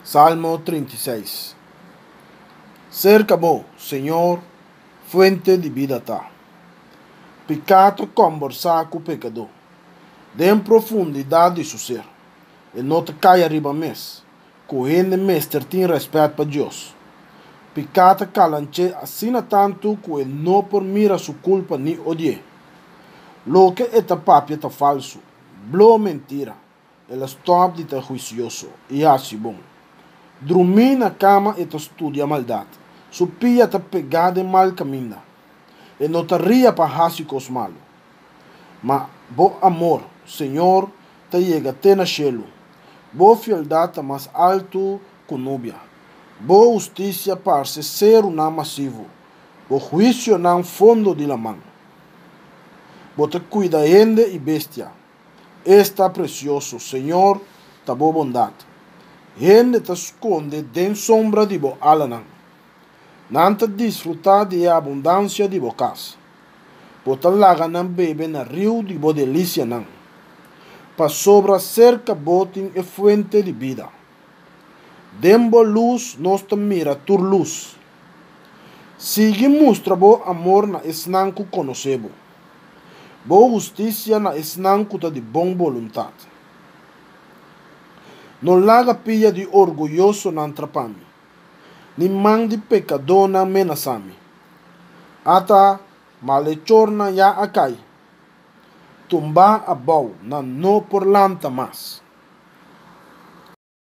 Salmo 36. Cerca-mo, Senhor, fuente de vida tá. Pecado conversar com o pecador. Dê profundidade de seu ser. E não te caia arriba mes. Correndo mestre tem respeito para Deus. Pecado calanche assina tanto que ele não por mira sua culpa ni odie. Lo que é papia tá falso. Blo mentira. Ele stop de tá juicioso. E assim bom. Dormir na cama e estudia maldade. Supia ta pegada em mal caminho. E não te ria para raci cos malo. Mas bo amor, Senhor, te chega até na cielo. Bo fieldade ta mais alto que núbia. Bo justiça para ser um massivo. Bo juízo na fundo de la mão. Bo te cuida ende e bestia. Está precioso, Senhor, ta bo bondade. Gente te esconde den sombra de bo alanan. Nanta disfrutar de abundância de bo casa. Bota laga nan bebe na rio de bo delícia nan. Pa sobra cerca botin e fuente de vida. Dembo luz nos te mira tur luz. Sigue mostra bo amor na esnanco conocebo. Bo justiça na esnanco ta de bom vontade. No laga pia de orgulhoso na antrapami. Ni man de pecador na menasami. Ata malechorna ya akai. Tumba a bau na no por lanta mas.